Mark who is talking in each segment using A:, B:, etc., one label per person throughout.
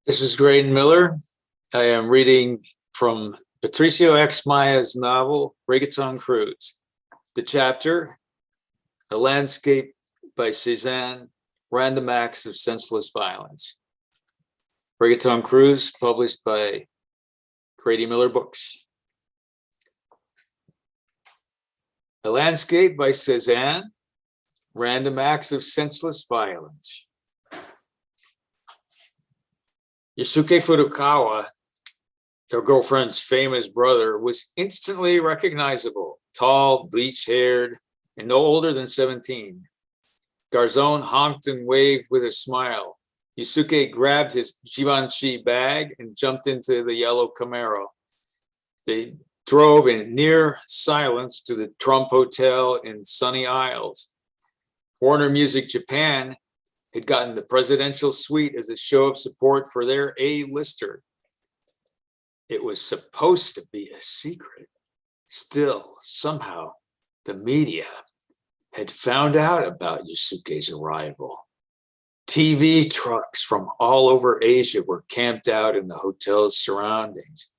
A: This is Graydon Miller. I am reading from Patricio X. Maya's novel, Reggaetón Cruise. The chapter, A Landscape by Cezanne, Random Acts of Senseless Violence. Reggaetón Cruise, published by Graydon Miller Books. A Landscape by Cezanne, Random Acts of Senseless Violence. Yusuke Furukawa, their girlfriend's famous brother, was instantly recognizable, tall, bleach-haired, and no older than 17. Garzón honked and waved with a smile. Yusuke grabbed his Givenchy bag and jumped into the yellow Camaro. They drove in near silence to the Trump Hotel in Sunny Isles. Warner Music Japan had gotten the presidential suite as a show of support for their A-lister. It was supposed to be a secret. Still, somehow, the media had found out about Yusuke's arrival. TV trucks from all over Asia were camped out in the hotel's surroundings.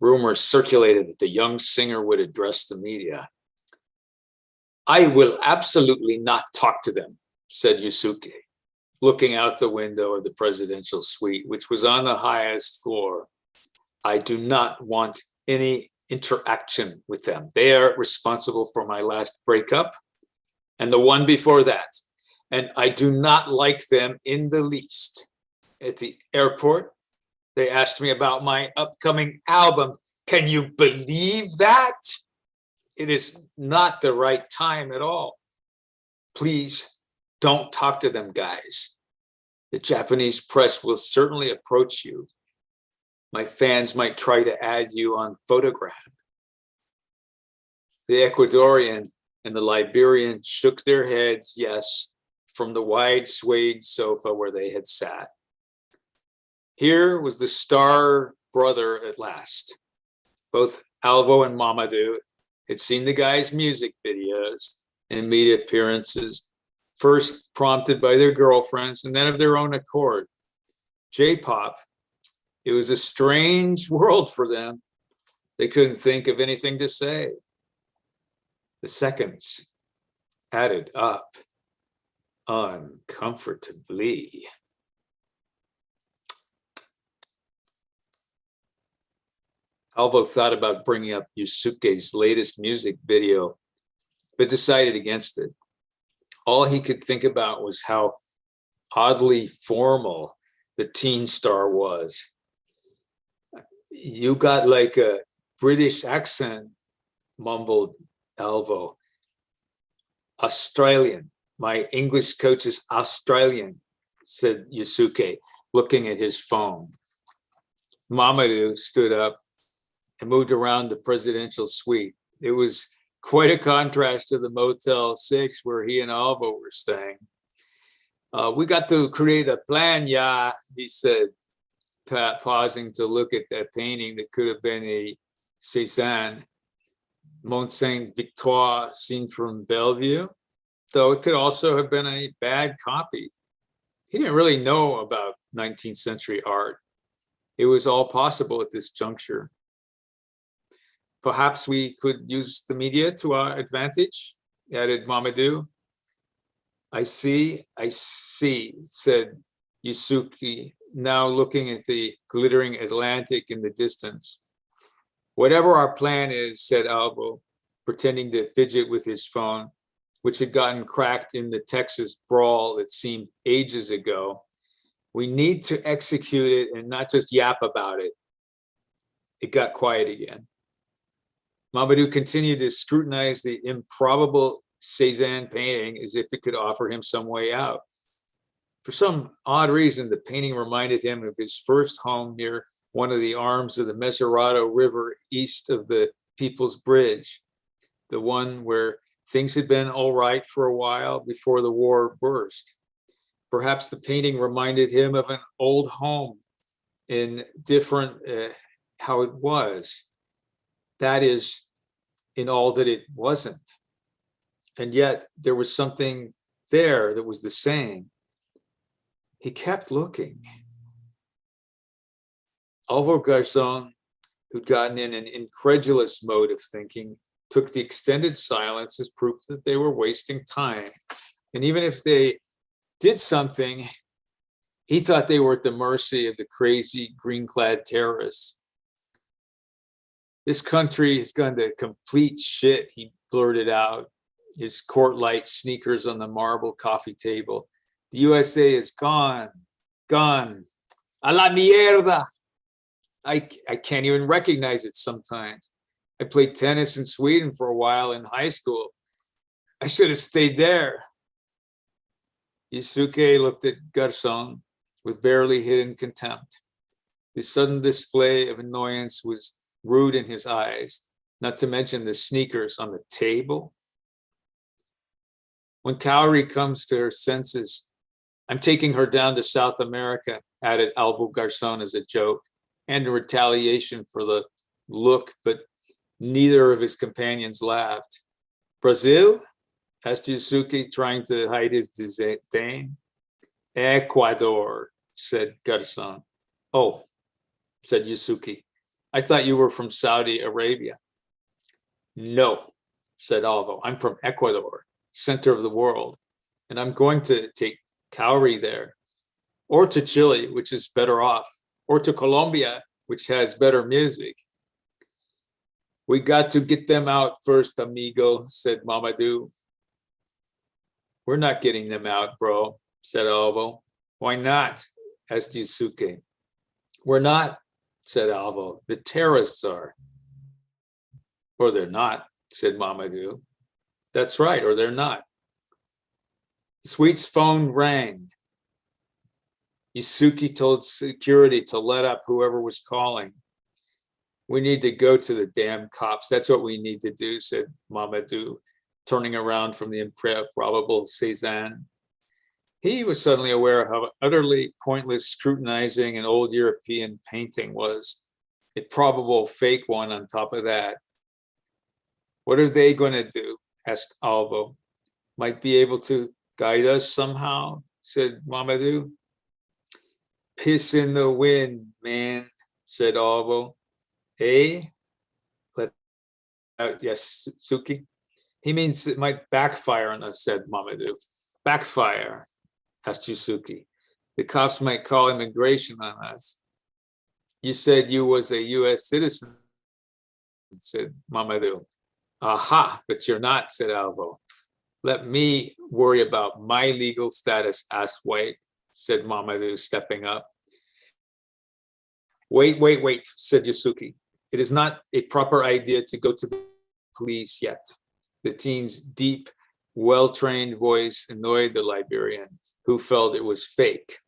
A: Rumors circulated that the young singer would address the media. "I will absolutely not talk to them," said Yusuke, looking out the window of the presidential suite, which was on the highest floor. "I do not want any interaction with them. They are responsible for my last breakup and the one before that, and I do not like them in the least." At the airport, they asked me about my upcoming album. Can you believe that? It is not the right time at all. Please don't talk to them, guys. The Japanese press will certainly approach you. My fans might try to add you on Photograph. The Ecuadorian and the Liberian shook their heads, yes, from the wide suede sofa where they had sat. Here was the star brother at last. Both Alvo and Mamadou had seen the guy's music videos and media appearances, first prompted by their girlfriends and then of their own accord. J-pop, it was a strange world for them. They couldn't think of anything to say. The seconds added up uncomfortably. Alvo thought about bringing up Yusuke's latest music video, but decided against it. All he could think about was how oddly formal the teen star was. "You got like a British accent," mumbled Alvo. "Australian. My English coach is Australian," said Yusuke, looking at his phone. Mamadou stood up and moved around the presidential suite. It was quite a contrast to the Motel 6 where he and Alvo were staying. "We got to create a plan, yeah," he said, pausing to look at that painting that could have been a Cezanne, Mont Saint-Victoire seen from Bellevue, though it could also have been a bad copy. He didn't really know about 19th century art. It was all possible at this juncture. "Perhaps we could use the media to our advantage," added Mamadou. I see, said Yusuke, now looking at the glittering Atlantic in the distance. "Whatever our plan is," said Alvo, pretending to fidget with his phone, which had gotten cracked in the Texas brawl that seemed ages ago, "we need to execute it and not just yap about it." It got quiet again. Mamadou continued to scrutinize the improbable Cezanne painting as if it could offer him some way out. For some odd reason, the painting reminded him of his first home near one of the arms of the Mesurado River east of the People's Bridge, the one where things had been all right for a while before the war burst. Perhaps the painting reminded him of an old home in different how it was. That is, in all that it wasn't. And yet there was something there that was the same. He kept looking. Alvo Garzon, who'd gotten in an incredulous mode of thinking, took the extended silence as proof that they were wasting time. And even if they did something, he thought they were at the mercy of the crazy green-clad terrorists. This country has gone to complete shit, he blurted out, his court light sneakers on the marble coffee table. The USA is gone, gone. A la mierda. I can't even recognize it sometimes. I played tennis in Sweden for a while in high school. I should have stayed there. Yusuke looked at Garzon with barely hidden contempt. The sudden display of annoyance was rude in his eyes, not to mention the sneakers on the table. When Kaori comes to her senses, I'm taking her down to South America, added Alvo Garzon as a joke, and in retaliation for the look, but neither of his companions laughed. Brazil? Asked Yusuke, trying to hide his disdain. Ecuador, said Garzon. Oh, said Yusuke. I thought you were from Saudi Arabia. No, said Alvo. I'm from Ecuador, center of the world, and I'm going to take Kaori there, or to Chile, which is better off, or to Colombia, which has better music. We got to get them out first, amigo, said Mamadou. We're not getting them out, bro, said Alvo. Why not? Asked Yusuke. We're not, said Alvo. The terrorists are. Or they're not, said Mamadou. That's right, or they're not. Sweet's phone rang. Yusuke told security to let up whoever was calling. We need to go to the damn cops. That's what we need to do, said Mamadou, turning around from the improbable Cezanne. He was suddenly aware of how utterly pointless scrutinizing an old European painting was, a probable fake one on top of that. What are they going to do? Asked Alvo. Might be able to guide us somehow, said Mamadou. Piss in the wind, man, said Alvo. Eh? Let out Yusuke. He means it might backfire on us, said Mamadou. Backfire, asked Yusuke. The cops might call immigration on us. You said you was a U.S. citizen, said Mamadou. Aha, but you're not, said Alvo. Let me worry about my legal status, asswipe, said Mamadou, stepping up. Wait, said Yusuke. It is not a proper idea to go to the police yet. The teen's deep, well-trained voice annoyed the Liberian, who felt it was fake.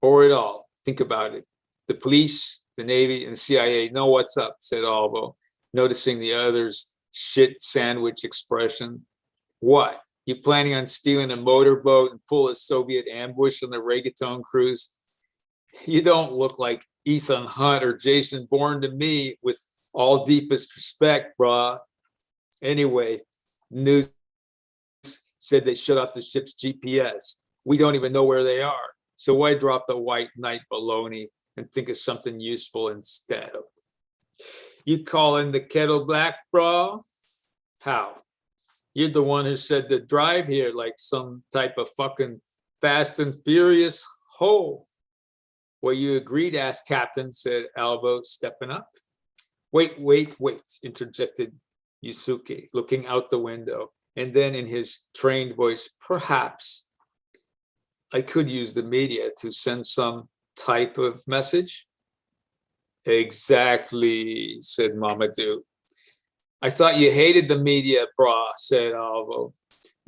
A: Or at all, think about it. The police, the Navy, and the CIA know what's up, said Alvo, noticing the other's shit sandwich expression. What? You planning on stealing a motorboat and pull a Soviet ambush on the Reggaetón cruise? You don't look like Ethan Hunt or Jason Bourne to me, with all deepest respect, brah. Anyway, news said they shut off the ship's GPS. We don't even know where they are. So why drop the white knight baloney and think of something useful instead? You calling the kettle black, brah? How? You're the one who said to drive here like some type of fucking Fast and Furious hoe. Well, you agreed, ass captain, said Alvo, stepping up. Wait, interjected Yusuke, looking out the window. And then in his trained voice, perhaps I could use the media to send some type of message. Exactly, said Mamadou. I thought you hated the media, brah, said Alvo.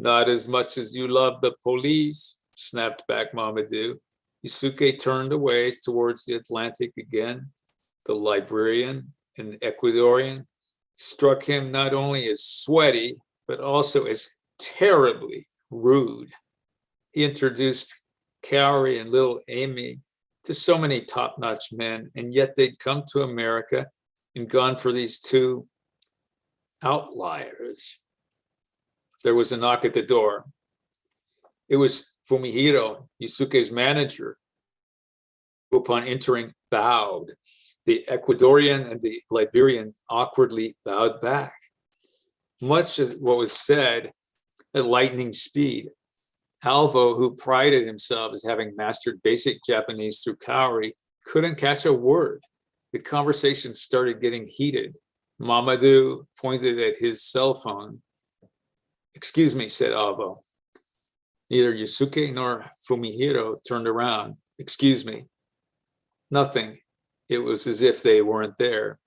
A: Not as much as you love the police, snapped back Mamadou. Yusuke turned away towards the Atlantic again. The Liberian and the Ecuadorian struck him not only as sweaty, but also as terribly rude. He introduced Kaori and little Amy to so many top-notch men, and yet they'd come to America and gone for these two outliers. There was a knock at the door. It was Fumihiro, Yusuke's manager. who upon entering bowed. The Ecuadorian and the Liberian awkwardly bowed back. Much of what was said at lightning speed. Alvo, who prided himself as having mastered basic Japanese through Kaori, couldn't catch a word. The conversation started getting heated. Mamadou pointed at his cell phone. "Excuse me," said Alvo. Neither Yusuke nor Fumihiro turned around. "Excuse me." Nothing. It was as if they weren't there.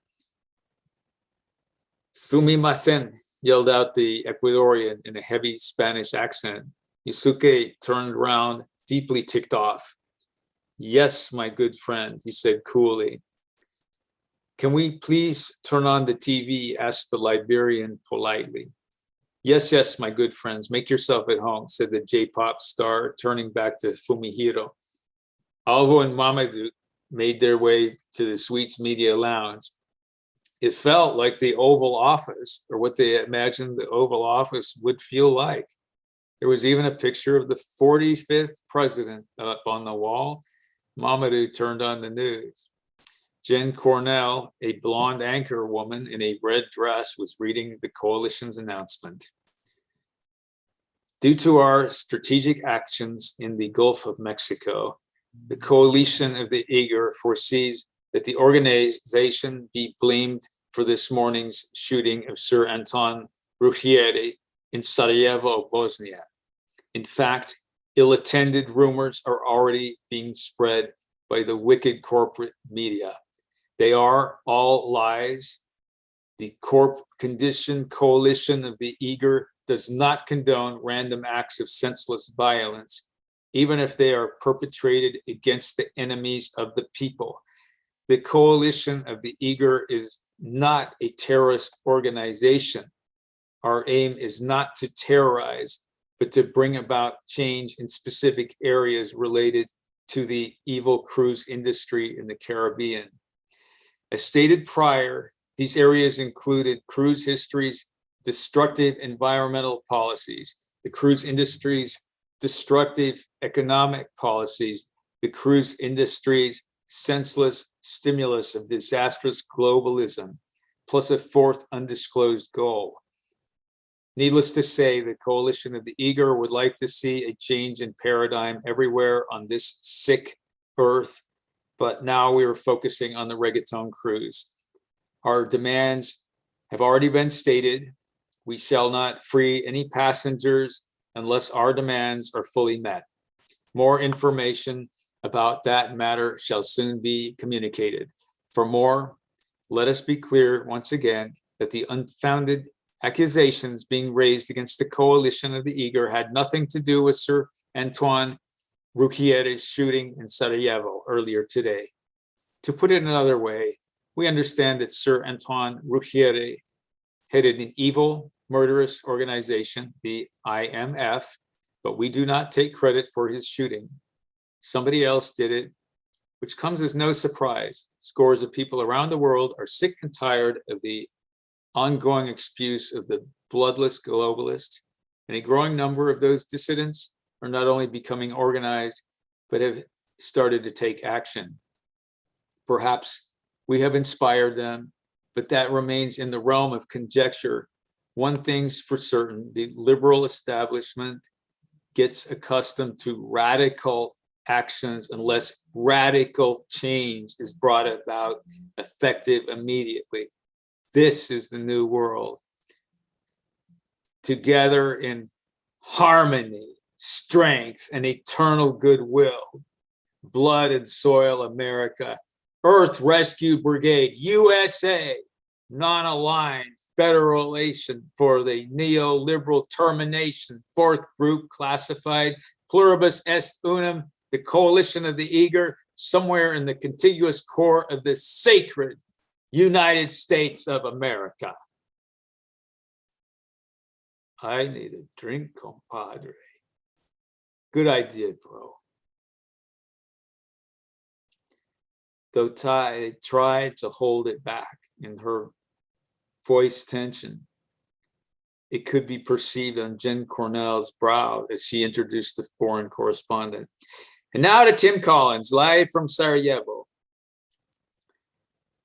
A: "Sumimasen," yelled out the Ecuadorian in a heavy Spanish accent. Yusuke turned round, deeply ticked off. "Yes, my good friend," he said coolly. "Can we please turn on the TV?" asked the Liberian politely. Yes, yes, my good friends, make yourself at home," said the J-pop star, turning back to Fumihiro. Alvo and Mamadou made their way to the suite's media lounge. It felt like the Oval Office, or what they imagined the Oval Office would feel like. There was even a picture of the 45th president up on the wall. Mamadou turned on the news. Jen Cornell, a blonde anchor woman in a red dress, was reading the coalition's announcement. Due to our strategic actions in the Gulf of Mexico, the coalition of the eager foresees that the organization be blamed for this morning's shooting of Sir Anton Ruggieri in Sarajevo, Bosnia. In fact, ill-attended rumors are already being spread by the wicked corporate media. They are all lies. The conditioned coalition of the eager does not condone random acts of senseless violence, even if they are perpetrated against the enemies of the people. The coalition of the eager is not a terrorist organization. Our aim is not to terrorize, but to bring about change in specific areas related to the evil cruise industry in the Caribbean. As stated prior, these areas included cruise history's destructive environmental policies, the cruise industry's destructive economic policies, the cruise industry's senseless stimulus of disastrous globalism, plus a fourth undisclosed goal. Needless to say, the coalition of the eager would like to see a change in paradigm everywhere on this sick earth, but now we are focusing on the Reggaetón cruise. Our demands have already been stated. We shall not free any passengers unless our demands are fully met. More information about that matter shall soon be communicated. For more, let us be clear once again that the unfounded accusations being raised against the coalition of the eager had nothing to do with Sir Antoine Ruggieri's shooting in Sarajevo earlier today. To put it another way, we understand that Sir Antoine Ruggieri headed an evil, murderous organization, the IMF, but we do not take credit for his shooting. Somebody else did it, which comes as no surprise. Scores of people around the world are sick and tired of the ongoing abuse of the bloodless globalist, and a growing number of those dissidents are not only becoming organized, but have started to take action. Perhaps we have inspired them, but that remains in the realm of conjecture. One thing's for certain, the liberal establishment gets accustomed to radical actions unless radical change is brought about effective immediately. This is the new world. Together in harmony, strength, and eternal goodwill. Blood and Soil America, Earth Rescue Brigade, USA, non-aligned federation for the neoliberal termination, fourth group classified, pluribus est unum, the coalition of the eager, somewhere in the contiguous core of the sacred United States of America. I need a drink, compadre. Good idea, bro. Though Ty tried to hold it back in her voice tension, it could be perceived on Jen Cornell's brow as she introduced the foreign correspondent. And now to Tim Collins, live from Sarajevo.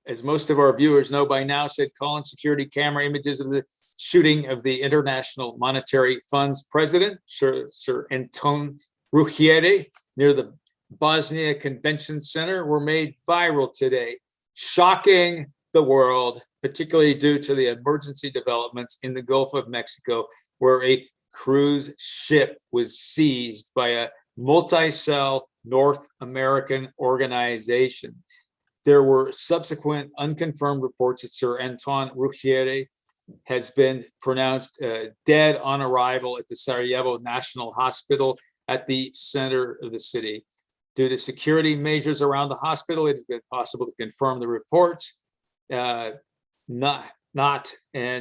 A: As most of our viewers know by now, said Collins security camera images of the shooting of the International Monetary Fund's president, Sir Anton Ruggieri, near the Bosnia Convention Center were made viral today, shocking the world, particularly due to the emergency developments in the Gulf of Mexico, where a cruise ship was seized by a multi-cell North American organization. There were subsequent unconfirmed reports that Sir Anton Ruggieri has been pronounced dead on arrival at the Sarajevo National Hospital at the center of the city. Due to security measures around the hospital, it has been possible to confirm the reports.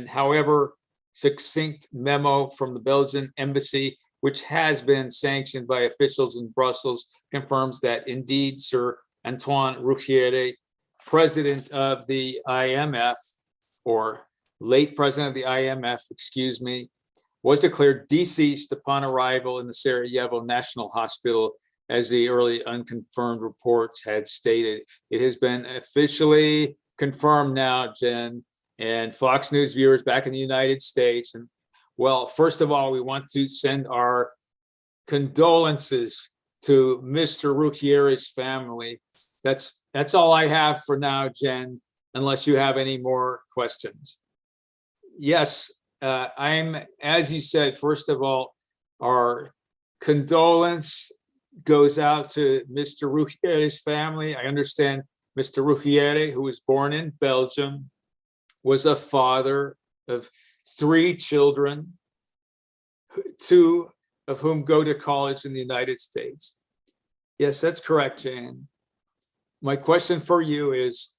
A: However, succinct memo from the Belgian embassy, which has been sanctioned by officials in Brussels, confirms that indeed Sir Antoine Ruggieri, president of the IMF, or late president of the IMF, excuse me, was declared deceased upon arrival in the Sarajevo National Hospital, as the early unconfirmed reports had stated. It has been officially confirmed now, Jen, and Fox News viewers back in the United States. And well, first of all, we want to send our condolences to Mr. Ruggieri's family. That's all I have for now, Jen, unless you have any more questions. Yes, I'm, as you said, first of all, our condolence goes out to Mr. Ruggieri's family. I understand Mr. Ruggieri, who was born in Belgium, was a father of 3 children, 2 of whom go to college in the United States. Yes, that's correct, Jane. My question for you is,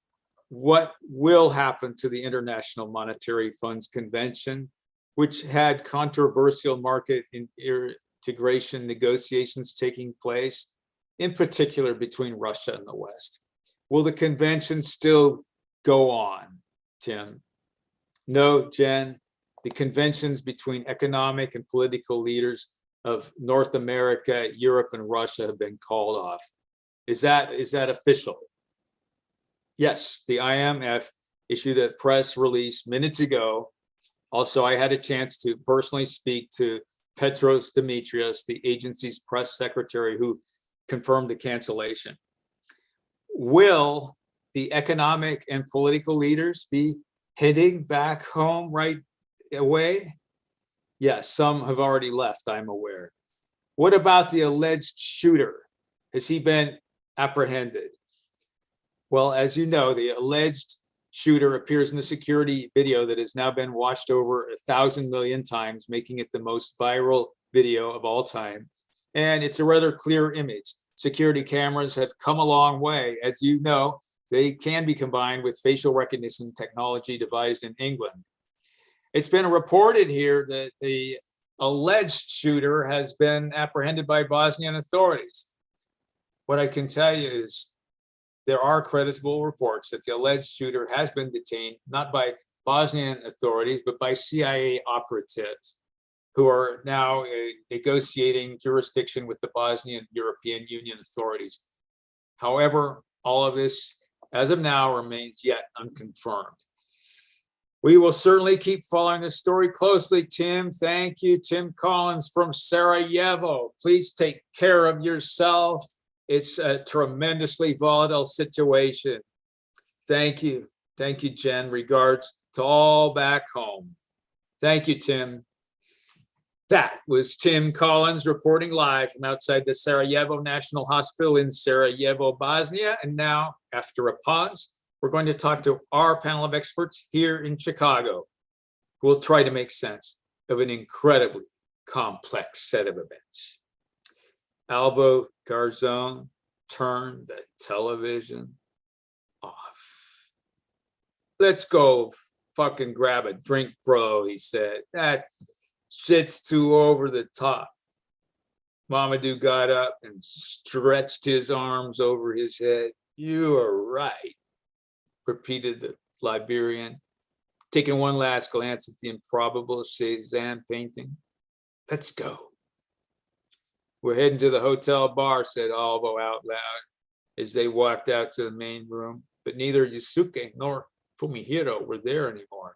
A: what will happen to the International Monetary Fund's convention, which had controversial market integration negotiations taking place, in particular between Russia and the West? Will the convention still go on, Tim? No, Jen, the conventions between economic and political leaders of North America, Europe, and Russia have been called off. Is that official? Yes, the IMF issued a press release minutes ago. Also, I had a chance to personally speak to Petros Demetrios, the agency's press secretary, who confirmed the cancellation. Will the economic and political leaders be heading back home right away? Yes, some have already left, I'm aware. What about the alleged shooter? Has he been apprehended? Well, as you know, the alleged shooter appears in the security video that has now been watched over 1,000 million times, making it the most viral video of all time. And it's a rather clear image. Security cameras have come a long way. As you know, they can be combined with facial recognition technology devised in England. It's been reported here that the alleged shooter has been apprehended by Bosnian authorities. What I can tell you is there are credible reports that the alleged shooter has been detained, not by Bosnian authorities, but by CIA operatives who are now negotiating jurisdiction with the Bosnian European Union authorities. However, all of this, as of now, remains yet unconfirmed. We will certainly keep following this story closely, Tim. Thank you, Tim Collins from Sarajevo. Please take care of yourself. It's a tremendously volatile situation. Thank you. Thank you, Jen. Regards to all back home. Thank you, Tim. That was Tim Collins reporting live from outside the Sarajevo National Hospital in Sarajevo, Bosnia. And now, after a pause, we're going to talk to our panel of experts here in Chicago, who will try to make sense of an incredibly complex set of events. Alvo Garzone turned the television off. Let's go fucking grab a drink, bro, he said. That shit's too over the top. Mamadou got up and stretched his arms over his head. You are right, repeated the Liberian, taking one last glance at the improbable Cezanne painting. Let's go. We're heading to the hotel bar, said Alvo out loud as they walked out to the main room. But neither Yusuke nor Fumihiro were there anymore.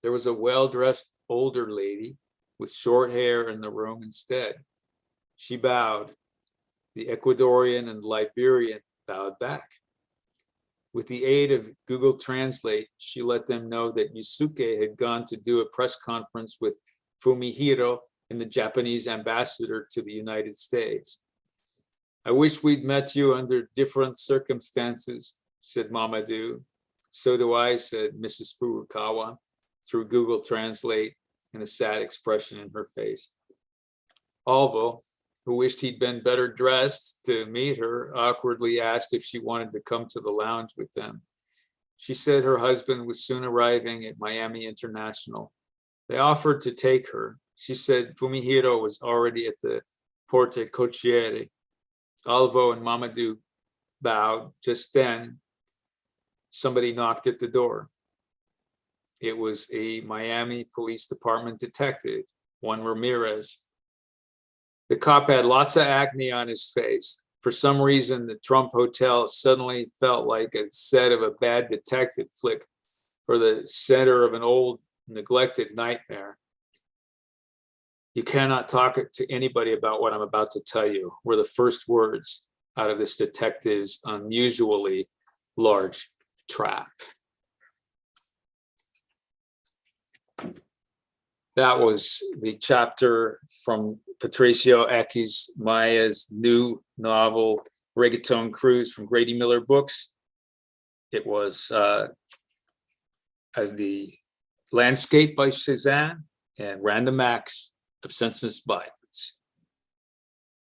A: There was a well-dressed older lady with short hair in the room instead. She bowed. The Ecuadorian and Liberian bowed back. With the aid of Google Translate, she let them know that Yusuke had gone to do a press conference with Fumihiro and the Japanese ambassador to the United States. I wish we'd met you under different circumstances, said Mamadou. So do I, said Mrs. Furukawa through Google Translate and a sad expression in her face. Alvo, who wished he'd been better dressed to meet her, awkwardly asked if she wanted to come to the lounge with them. She said her husband was soon arriving at Miami International. They offered to take her. She said Fumihiro was already at the Porte Cocchiere. Alvo and Mamadou bowed. Just then, somebody knocked at the door. It was a Miami Police Department detective, Juan Ramirez. The cop had lots of acne on his face. For some reason, the Trump Hotel suddenly felt like a set of a bad detective flick or the center of an old neglected nightmare. You cannot talk to anybody about what I'm about to tell you, were the first words out of this detective's unusually large trap. That was the chapter from Patricio Aki's Maya's new novel, Reggaetón Cruise, from Grady Miller Books. It was the Landscape by Cezanne and Random Acts of Senseless by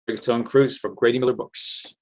A: Reggaetón Cruise from Grady Miller Books.